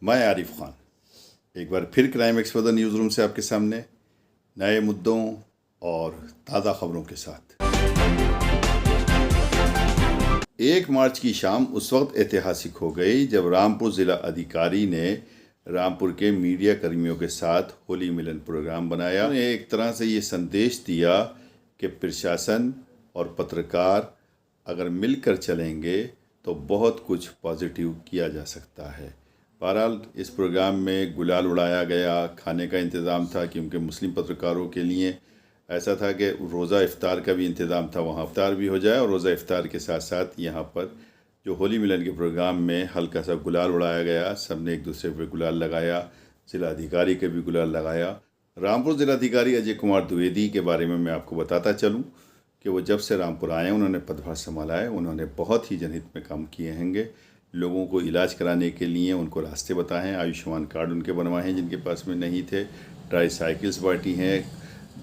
मैं आरिफ खान एक बार फिर क्राइम एक्सपर्ट न्यूज़ रूम से आपके सामने नए मुद्दों और ताज़ा खबरों के साथ। 1 मार्च की शाम उस वक्त ऐतिहासिक हो गई जब रामपुर ज़िला अधिकारी ने रामपुर के मीडिया कर्मियों के साथ होली मिलन प्रोग्राम बनाया। उन्हें एक तरह से ये संदेश दिया कि प्रशासन और पत्रकार अगर मिलकर चलेंगे तो बहुत कुछ पॉजिटिव किया जा सकता है। बहरहाल इस प्रोग्राम में गुलाल उड़ाया गया, खाने का इंतज़ाम था क्योंकि मुस्लिम पत्रकारों के लिए ऐसा था कि रोज़ा इफ्तार का भी इंतज़ाम था, वहाँ इफ्तार भी हो जाए और रोज़ा इफ्तार के साथ साथ यहाँ पर जो होली मिलन के प्रोग्राम में हल्का सा गुलाल उड़ाया गया। सब ने एक दूसरे पर गुलाल लगाया, ज़िलाधिकारी के भी गुलाल लगाया। रामपुर ज़िलाधिकारी अजय कुमार द्विवेदी के बारे में मैं आपको बताता चलूँ कि वो जब से रामपुर आए उन्होंने पदभार संभाला है, उन्होंने बहुत ही जनहित में काम किए हैंगे। लोगों को इलाज कराने के लिए उनको रास्ते बताए हैं, आयुष्मान कार्ड उनके बनवाए हैं जिनके पास में नहीं थे, ट्राईसाइकिल्स बांटी हैं।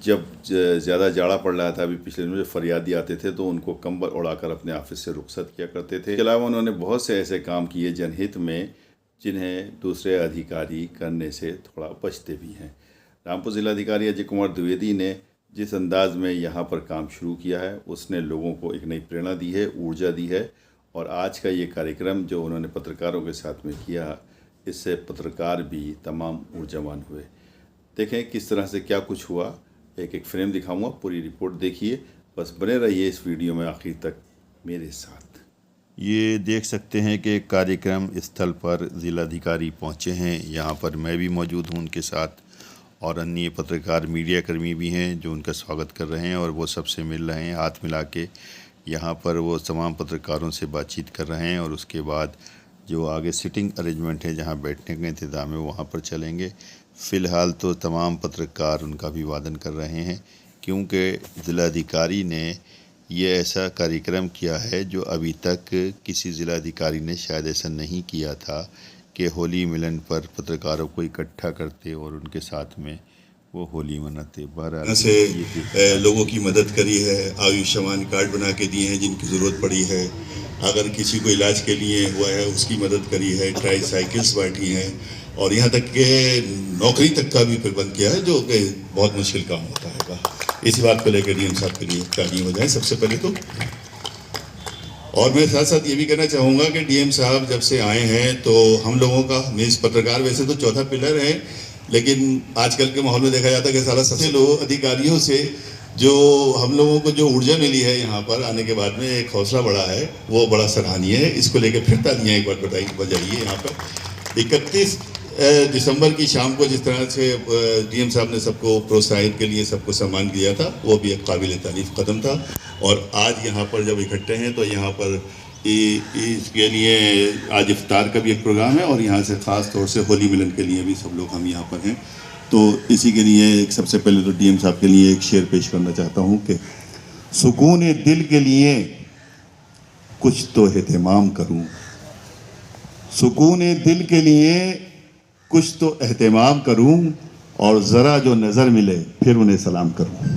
जब ज़्यादा जाड़ा पड़ रहा था, अभी पिछले दिनों जो फरियादी आते थे तो उनको कंबल उड़ाकर अपने ऑफिस से रुखसत किया करते थे। इसके अलावा उन्होंने बहुत से ऐसे काम किए जनहित में जिन्हें दूसरे अधिकारी करने से थोड़ा बचते भी हैं। रामपुर ज़िलाधिकारी अजय कुमार द्विवेदी ने जिस अंदाज में यहाँ पर काम शुरू किया है उसने लोगों को एक नई प्रेरणा दी है, ऊर्जा दी है। और आज का ये कार्यक्रम जो उन्होंने पत्रकारों के साथ में किया, इससे पत्रकार भी तमाम ऊर्जावान हुए। देखें किस तरह से क्या कुछ हुआ, एक एक फ्रेम दिखाऊंगा, पूरी रिपोर्ट देखिए, बस बने रहिए इस वीडियो में आखिर तक मेरे साथ। ये देख सकते हैं कि कार्यक्रम स्थल पर ज़िलाधिकारी पहुंचे हैं। यहाँ पर मैं भी मौजूद हूँ उनके साथ और अन्य पत्रकार मीडिया कर्मी भी हैं जो उनका स्वागत कर रहे हैं और वो सबसे मिल रहे हैं, हाथ मिला के यहाँ पर वो तमाम पत्रकारों से बातचीत कर रहे हैं। और उसके बाद जो आगे सिटिंग अरेंजमेंट है, जहाँ बैठने का इंतज़ाम है, वहाँ पर चलेंगे। फ़िलहाल तो तमाम पत्रकार उनका अभिवादन कर रहे हैं क्योंकि ज़िलाधिकारी ने ये ऐसा कार्यक्रम किया है जो अभी तक किसी ज़िलाधिकारी ने शायद ऐसा नहीं किया था कि होली मिलन पर पत्रकारों को इकट्ठा करते और उनके साथ में वो होली मनाते। बहरहाल से लोगों की मदद करी है, आयुष्मान कार्ड बना के दिए हैं जिनकी ज़रूरत पड़ी है, अगर किसी को इलाज के लिए हुआ है उसकी मदद करी है, ट्राईसाइकिल्स बांटी हैं और यहाँ तक के नौकरी तक का भी प्रबंध किया है जो कि बहुत मुश्किल काम होता है। इसी बात को लेकर डीएम साहब के लिए ताली हो जाए सबसे पहले तो। और मैं साथ साथ ये भी कहना चाहूँगा कि डीएम साहब जब से आए हैं तो हम लोगों का मीन्स पत्रकार वैसे तो चौथा पिलर है, लेकिन आजकल के माहौल में देखा जाता है कि सारा सबसे लोग अधिकारियों से जो हम लोगों को जो ऊर्जा मिली है यहाँ पर आने के बाद में एक हौसला बढ़ा है, वो बड़ा सराहनीय है। इसको लेकर फिर तालियाँ एक बार बजाइए। यहाँ पर 31 दिसंबर की शाम को जिस तरह से डीएम साहब ने सबको प्रोत्साहित के लिए सबको सम्मान दिया था, वो भी एक काबिल तारीफ कदम था। और आज यहाँ पर जब इकट्ठे हैं तो यहाँ पर इसके लिए आज इफ्तार का भी एक प्रोग्राम है और यहाँ से ख़ास तौर से होली मिलन के लिए भी सब लोग हम यहाँ पर हैं। तो इसी के लिए एक सबसे पहले तो डीएम साहब के लिए एक शेर पेश करना चाहता हूँ कि सुकून दिल के लिए कुछ तो एहतमाम करूँ, सुकून दिल के लिए कुछ तो एहतमाम करूँ और ज़रा जो नज़र मिले फिर उन्हें सलाम करूँ।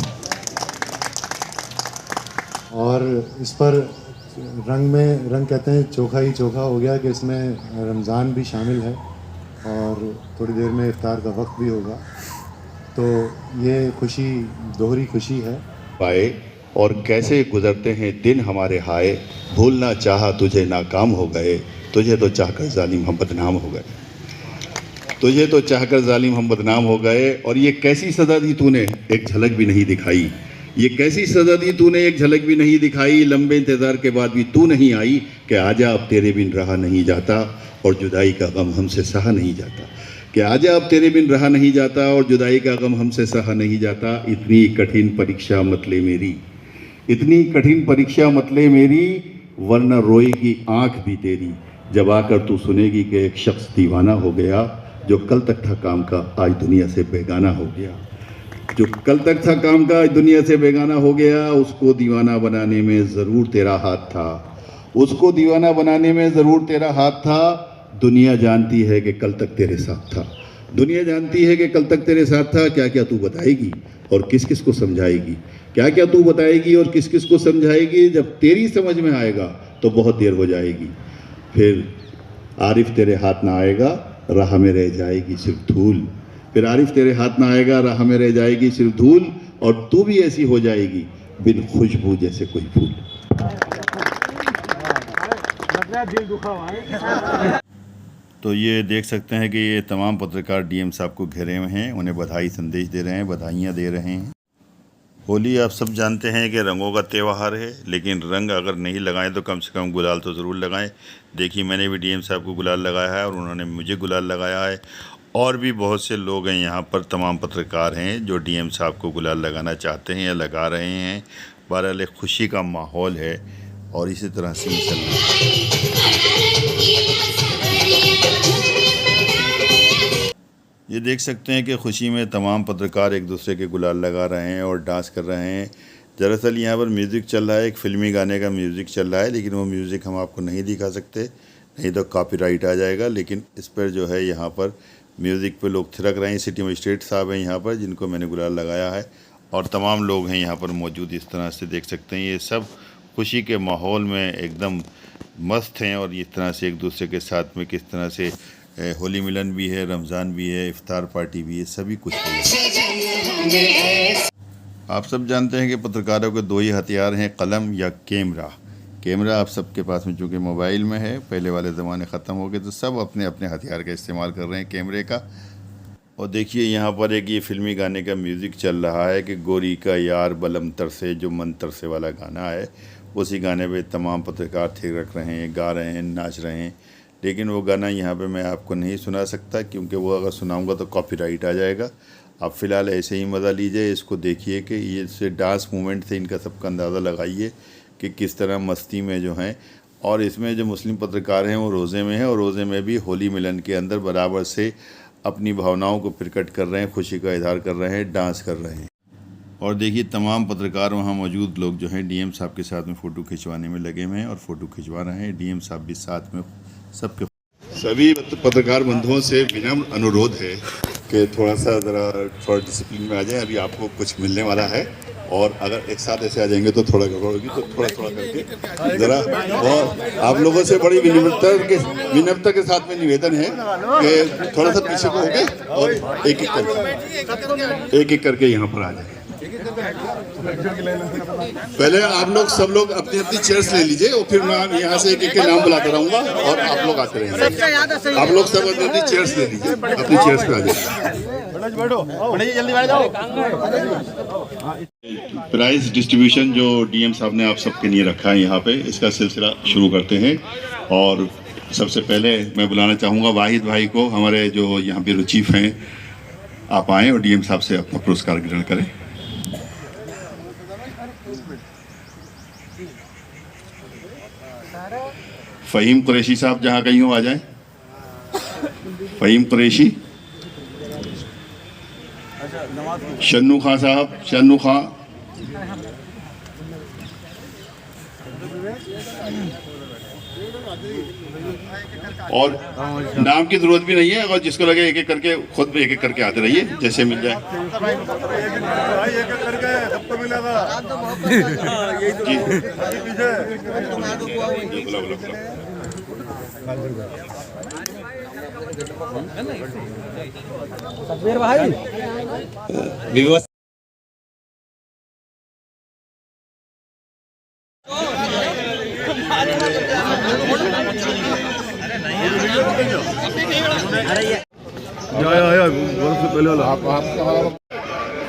और इस पर रंग कहते हैं चोखा ही चोखा हो गया कि इसमें रमज़ान भी शामिल है और थोड़ी देर में इफ्तार का वक्त भी होगा, तो ये खुशी दोहरी खुशी है। पाए और कैसे गुजरते हैं दिन हमारे हाय, भूलना चाहा तुझे नाकाम हो गए, तुझे तो चाहकर जालिम हम बदनाम हो गए, तुझे तो चाहकर जालिम हम बदनाम हो गए। और ये कैसी सज़ा दी तूने एक झलक भी नहीं दिखाई, ये कैसी सज़ा दी तूने एक झलक भी नहीं दिखाई, लंबे इंतज़ार के बाद भी तू नहीं आई कि आजा अब तेरे बिन रहा नहीं जाता और जुदाई का गम हमसे सहा नहीं जाता, कि आजा अब तेरे बिन रहा नहीं जाता और जुदाई का गम हमसे सहा नहीं जाता। इतनी कठिन परीक्षा मत ले मेरी, इतनी कठिन परीक्षा मत ले मेरी, वरना रोएगी आँख भी तेरी जब आकर तू सुनेगी कि एक शख्स दीवाना हो गया, जो कल तक था काम का आज दुनिया से बेगाना हो गया, जो कल तक था काम का आज दुनिया से बेगाना हो गया। उसको दीवाना बनाने में ज़रूर तेरा हाथ था, उसको दीवाना बनाने में ज़रूर तेरा हाथ था। दुनिया जानती है कि कल तक तेरे साथ था, दुनिया जानती है कि कल तक तेरे साथ था। क्या क्या तू बताएगी और किस किस को समझाएगी, क्या क्या तू बताएगी और किस किस को समझाएगी। जब तेरी समझ में आएगा तो बहुत देर हो जाएगी, फिर आरिफ तेरे हाथ ना आएगा राह में रह जाएगी सिर्फ धूल। फिर आरिफ तेरे हाथ ना आएगा, राह में रह जाएगी सिर्फ धूल, और तू भी ऐसी हो जाएगी बिन खुशबू जैसे कोई फूल। तो ये देख सकते हैं कि ये तमाम पत्रकार डीएम साहब को घेरे हुए हैं, उन्हें बधाई संदेश दे रहे हैं, बधाइयाँ दे रहे हैं। होली आप सब जानते हैं कि रंगों का त्यौहार है, लेकिन रंग अगर नहीं लगाएं तो कम से कम गुलाल तो ज़रूर लगाएं। देखिए मैंने भी डीएम साहब को गुलाल लगाया है और उन्होंने मुझे गुलाल लगाया है, और भी बहुत से लोग हैं यहाँ पर, तमाम पत्रकार हैं जो डीएम साहब को गुलाल लगाना चाहते हैं या लगा रहे हैं। बहरहाल एक खुशी का माहौल है और इसी तरह से चल रहा है। ये देख सकते हैं कि खुशी में तमाम पत्रकार एक दूसरे के गुलाल लगा रहे हैं और डांस कर रहे हैं। दरअसल यहाँ पर म्यूज़िक चल रहा है, एक फ़िल्मी गाने का म्यूज़िक चल रहा है, लेकिन वो म्यूज़िक हम आपको नहीं दिखा सकते, नहीं तो कॉपीराइट आ जाएगा। लेकिन इस पर जो है यहाँ पर म्यूज़िक पे लोग थिरक रहे हैं। सिटी मजिस्ट्रेट साहब हैं यहाँ पर जिनको मैंने गुलाल लगाया है, और तमाम लोग हैं यहाँ पर मौजूद। इस तरह से देख सकते हैं ये सब खुशी के माहौल में एकदम मस्त हैं, और इस तरह से एक दूसरे के साथ में किस तरह से होली मिलन भी है, रमज़ान भी है, इफ्तार पार्टी भी है, सभी कुछ है। आप सब जानते हैं कि पत्रकारों के दो ही हथियार हैं, कलम या कैमरा। कैमरा आप सबके पास में चूँकि मोबाइल में है, पहले वाले ज़माने ख़त्म हो गए, तो सब अपने अपने हथियार का इस्तेमाल कर रहे हैं कैमरे का। और देखिए यहाँ पर एक ये फ़िल्मी गाने का म्यूज़िक चल रहा है कि गोरी का यार बलम तरसे, जो मन तरसे वाला गाना है, उसी गाने पे तमाम पत्रकार थिरक रहे हैं, गा रहे हैं, नाच रहे हैं। लेकिन वो गाना यहाँ पे मैं आपको नहीं सुना सकता, क्योंकि वो अगर सुनाऊंगा तो कॉपीराइट आ जाएगा। आप फ़िलहाल ऐसे ही मज़ा लीजिए, इसको देखिए कि ये से डांस मूवमेंट से इनका सबका अंदाज़ा लगाइए कि किस तरह मस्ती में जो हैं। और इसमें जो मुस्लिम पत्रकार हैं वो रोज़े में हैं, और रोज़े में भी होली मिलन के अंदर बराबर से अपनी भावनाओं को प्रकट कर रहे हैं, खुशी का इजहार कर रहे हैं, डांस कर रहे हैं। और देखिए तमाम पत्रकार वहाँ मौजूद लोग जो हैं डीएम साहब के साथ में फ़ोटो खिंचवाने में लगे हुए हैं और फ़ोटो खिंचवा रहे हैं। डीएम साहब भी साथ में सबके। सभी पत्रकार बंधुओं से विनम्र अनुरोध है कि थोड़ा डिसिप्लिन में आ जाएं। अभी आपको कुछ मिलने वाला है, और अगर एक साथ ऐसे आ जाएंगे तो थोड़ा गड़बड़ होगी, तो थोड़ा थोड़ा करके ज़रा। और आप लोगों से बड़ी विनम्रता के साथ में निवेदन है कि थोड़ा सा पीछे को होके और एक एक करके यहाँ पर आ जाए। पहले आप लोग सब लोग अपनी अपनी चेयर्स ले लीजिए, और फिर मैं यहाँ से एक एक के नाम बुलाता रहूँगा और आप लोग आते रहेंगे। आप लोग सब अपनी चेयर्स ले लीजिए, अपनी चेयर्स पे आ जाइए। प्राइज डिस्ट्रीब्यूशन जो डीएम साहब ने आप सबके लिए रखा है यहाँ पे, इसका सिलसिला शुरू करते हैं। और सबसे पहले मैं बुलाना चाहूँगा वाहिद भाई को, हमारे जो यहाँ ब्यूरो चीफ हैं। आप आएँ और डीएम साहब से अपना पुरस्कार ग्रहण करें। फ़हीम कुरैशी साहब जहाँ कहीं हो आ जाएं। फ़हीम कुरैशी, शन्नू खां साहब, शन्नू खां, और नाम की जरूरत भी नहीं है, अगर जिसको लगे एक एक करके खुद भी एक एक करके आते रहिए, जैसे मिल जाए। तकबीर भाई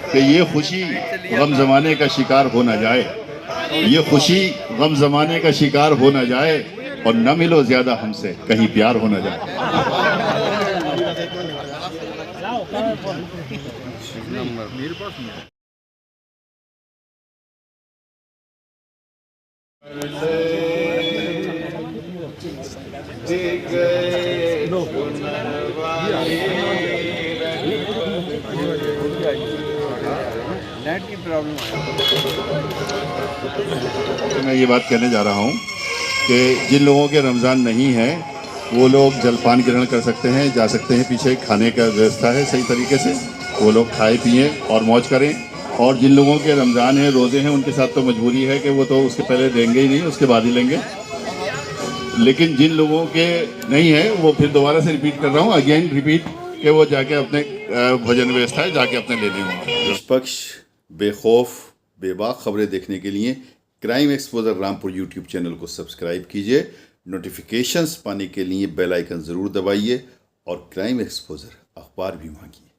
कि ये खुशी गम ज़माने का शिकार हो ना जाए, ये खुशी गम ज़माने का शिकार हो ना जाए, और न मिलो ज़्यादा हमसे, कहीं प्यार हो ना जाए। नेट की प्रॉब्लम तो मैं ये बात कहने जा रहा हूँ कि जिन लोगों के रमज़ान नहीं है वो लोग जलपान ग्रहण कर सकते हैं, जा सकते हैं, पीछे खाने का व्यवस्था है सही तरीके से, वो लोग खाए पिए और मौज करें। और जिन लोगों के रमज़ान है, रोज़े हैं, उनके साथ तो मजबूरी है कि वो तो उसके पहले लेंगे ही नहीं, उसके बाद ही लेंगे। लेकिन जिन लोगों के नहीं है वो फिर दोबारा से रिपीट कर रहा हूँ, अगेन रिपीट, कि वो जाके अपने भोजन व्यवस्था है जाके अपने लेने होंगे। निष्पक्ष, बेखौफ, बेबाक खबरें देखने के लिए crime exposure Rampur YouTube channel को सब्सक्राइब कीजिए। नोटिफिकेशंस पाने के लिए बेल आइकन ज़रूर दबाइए और क्राइम एक्सपोजर अखबार भी मांगिए।